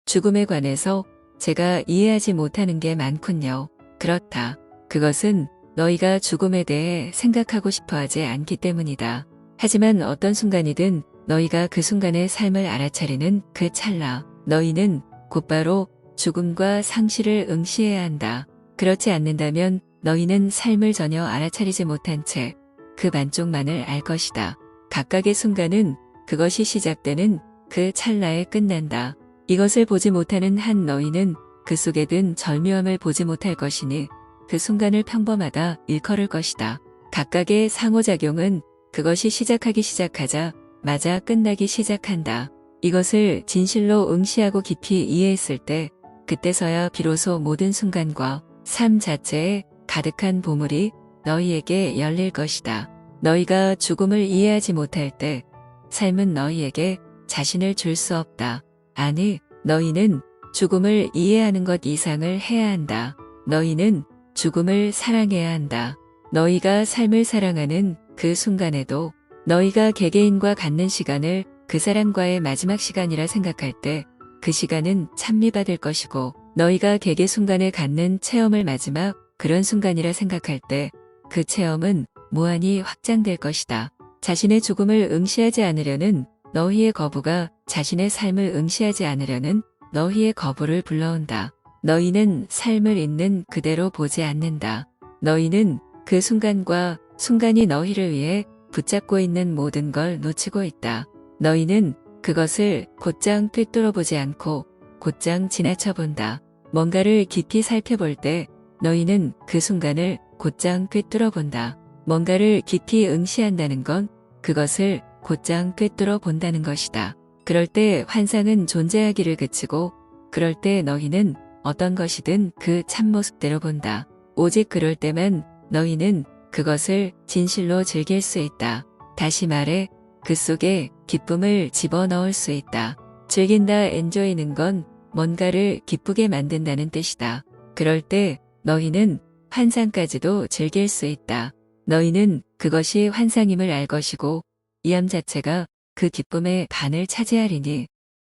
죽음에 관해서 제가 이해하지 못하는 게 많군요. 그렇다. 그것은 너희가 죽음에 대해 생각하고 싶어 하지 않기 때문이다. 하지만 어떤 순간이든 너희가 그 순간의 삶을 알아차리는 그 찰나, 너희는 곧바로 죽음과 상실을 응시해야 한다. 그렇지 않는다면 너희는 삶을 전혀 알아차리지 못한 채 그 반쪽만을 알 것이다. 각각의 순간은 그것이 시작되는 그 찰나에 끝난다. 이것을 보지 못하는 한 너희는 그 속에 든 절묘함을 보지 못할 것이니 그 순간을 평범하다 일컬을 것이다. 각각의 상호작용은 그것이 시작하자 마자 끝나기 시작한다. 이것을 진실로 응시하고 깊이 이해했을 때 그때서야 비로소 모든 순간과 삶 자체에 가득한 보물이 너희에게 열릴 것이다. 너희가 죽음을 이해하지 못할 때 삶은 너희에게 자신을 줄 수 없다. 아니, 너희는 죽음을 이해하는 것 이상을 해야 한다. 너희는 죽음을 사랑해야 한다. 너희가 삶을 사랑하는 그 순간에도 너희가 개개인과 갖는 시간을 그 사람과의 마지막 시간이라 생각할 때 그 시간은 찬미받을 것이고 너희가 개개 순간에 갖는 체험을 마지막 그런 순간이라 생각할 때 그 체험은 무한히 확장될 것이다. 자신의 죽음을 응시하지 않으려는 너희의 거부가 자신의 삶을 응시하지 않으려는 너희의 거부를 불러온다. 너희는 삶을 있는 그대로 보지 않는다. 너희는 그 순간과 순간이 너희를 위해 붙잡고 있는 모든 걸 놓치고 있다. 너희는 그것을 곧장 꿰뚫어보지 않고 곧장 지나쳐본다. 뭔가를 깊이 살펴볼 때 너희는 그 순간을 곧장 꿰뚫어본다. 뭔가를 깊이 응시한다는 건 그것을 곧장 꿰뚫어 본다는 것이다. 그럴 때 환상은 존재하기를 그치고 그럴 때 너희는 어떤 것이든 그 참모습대로 본다. 오직 그럴 때만 너희는 그것을 진실로 즐길 수 있다. 다시 말해 그 속에 기쁨을 집어넣을 수 있다. 즐긴다, 엔조이는 건 뭔가를 기쁘게 만든다는 뜻이다. 그럴 때 너희는 환상까지도 즐길 수 있다. 너희는 그것이 환상임을 알 것이고 이함 자체가 그 기쁨의 반을 차지하리니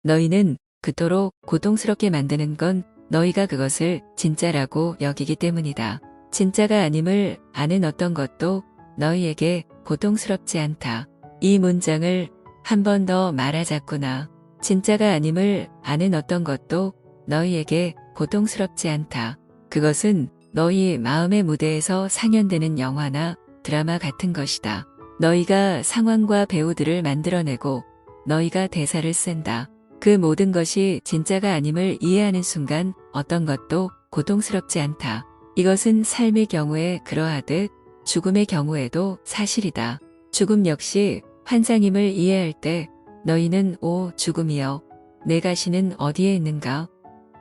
너희는 그토록 고통스럽게 만드는 건 너희가 그것을 진짜라고 여기기 때문이다. 진짜가 아님을 아는 어떤 것도 너희에게 고통스럽지 않다. 이 문장을 한 번 더 말하자꾸나. 진짜가 아님을 아는 어떤 것도 너희에게 고통스럽지 않다. 그것은 너희 마음의 무대에서 상연되는 영화나 드라마 같은 것이다. 너희가 상황과 배우들을 만들어내고 너희가 대사를 쓴다. 그 모든 것이 진짜가 아님을 이해하는 순간 어떤 것도 고통스럽지 않다. 이것은 삶의 경우에 그러하듯 죽음의 경우에도 사실이다. 죽음 역시 환상임을 이해할 때 너희는 오 죽음이여 내 가시는 어디에 있는가?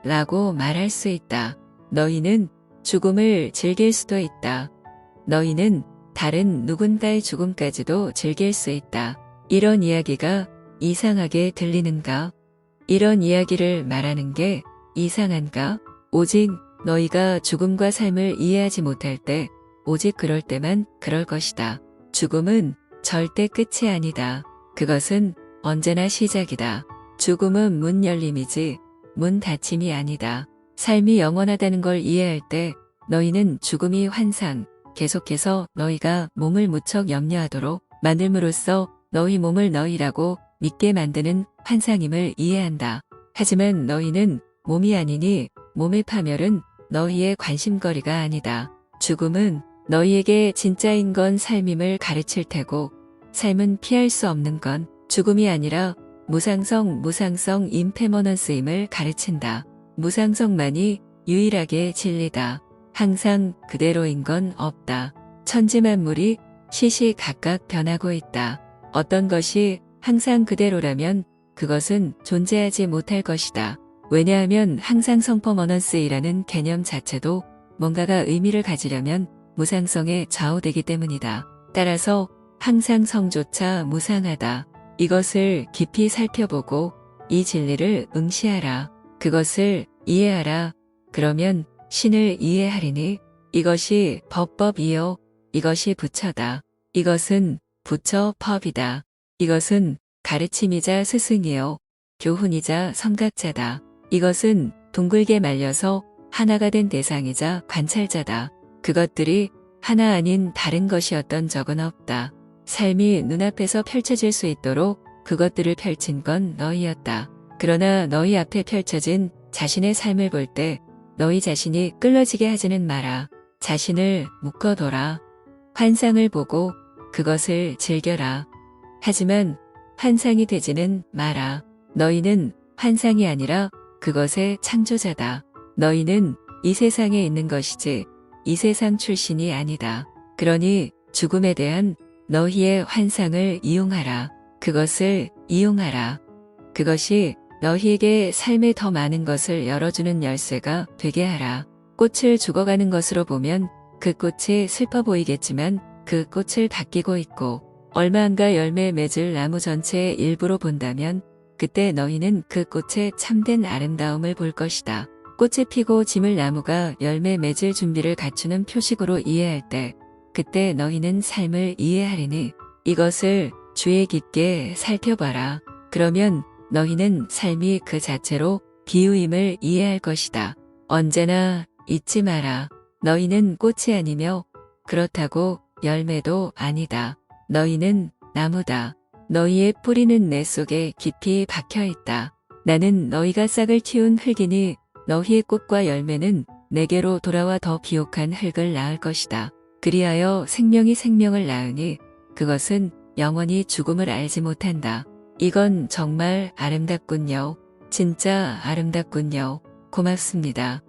라고 말할 수 있다. 너희는 죽음을 즐길 수도 있다. 너희는 다른 누군가의 죽음까지도 즐길 수 있다. 이런 이야기가 이상하게 들리는가? 이런 이야기를 말하는 게 이상한가? 오직 너희가 죽음과 삶을 이해하지 못할 때, 오직 그럴 때만 그럴 것이다. 죽음은 절대 끝이 아니다. 그것은 언제나 시작이다. 죽음은 문 열림이지 문 닫힘이 아니다. 삶이 영원하다는 걸 이해할 때 너희는 죽음이 환상, 계속해서 너희가 몸을 무척 염려하도록 만들므로써 너희 몸을 너희라고 믿게 만드는 환상임을 이해한다. 하지만 너희는 몸이 아니니 몸의 파멸은 너희의 관심거리가 아니다. 죽음은 너희에게 진짜인 건 삶임을 가르칠 테고 삶은 피할 수 없는 건 죽음이 아니라 무상성 임페머넌스임을 가르친다. 무상성만이 유일하게 진리다. 항상 그대로인 건 없다. 천지만물이 시시각각 변하고 있다. 어떤 것이 항상 그대로라면 그것은 존재하지 못할 것이다. 왜냐하면 항상 성퍼머넌스이라는 개념 자체도 뭔가가 의미를 가지려면 무상성에 좌우되기 때문이다. 따라서 항상 성조차 무상하다. 이것을 깊이 살펴보고 이 진리를 응시하라. 그것을 이해하라. 그러면 신을 이해하리니 이것이 법법이요. 이것이 부처다. 이것은 부처 법이다. 이것은 가르침이자 스승이요. 교훈이자 선각자다. 이것은 둥글게 말려서 하나가 된 대상이자 관찰자다. 그것들이 하나 아닌 다른 것이었던 적은 없다. 삶이 눈앞에서 펼쳐질 수 있도록 그것들을 펼친 건 너희였다. 그러나 너희 앞에 펼쳐진 자신의 삶을 볼 때 너희 자신이 끌러지게 하지는 마라. 자신을 묶어둬라. 환상을 보고 그것을 즐겨라. 하지만 환상이 되지는 마라. 너희는 환상이 아니라 그것의 창조자다. 너희는 이 세상에 있는 것이지 이 세상 출신이 아니다. 그러니 죽음에 대한 너희의 환상을 이용하라. 그것을 이용하라. 그것이 너희에게 삶의 더 많은 것을 열어주는 열쇠가 되게 하라. 꽃을 죽어가는 것으로 보면 그 꽃이 슬퍼 보이겠지만 그 꽃을 바뀌고 있고 얼마 안가 열매 맺을 나무 전체의 일부로 본다면 그때 너희는 그 꽃의 참된 아름다움을 볼 것이다. 꽃이 피고 짐을 나무가 열매 맺을 준비를 갖추는 표식으로 이해할 때 그때 너희는 삶을 이해하리니 이것을 주의 깊게 살펴봐라. 그러면 너희는 삶이 그 자체로 비유임을 이해할 것이다. 언제나 잊지 마라. 너희는 꽃이 아니며 그렇다고 열매도 아니다. 너희는 나무다. 너희의 뿌리는 내 속에 깊이 박혀 있다. 나는 너희가 싹을 틔운 흙이니 너희의 꽃과 열매는 내게로 돌아와 더 비옥한 흙을 낳을 것이다. 그리하여 생명이 생명을 낳으니 그것은 영원히 죽음을 알지 못한다. 이건 정말 아름답군요. 진짜 아름답군요. 고맙습니다.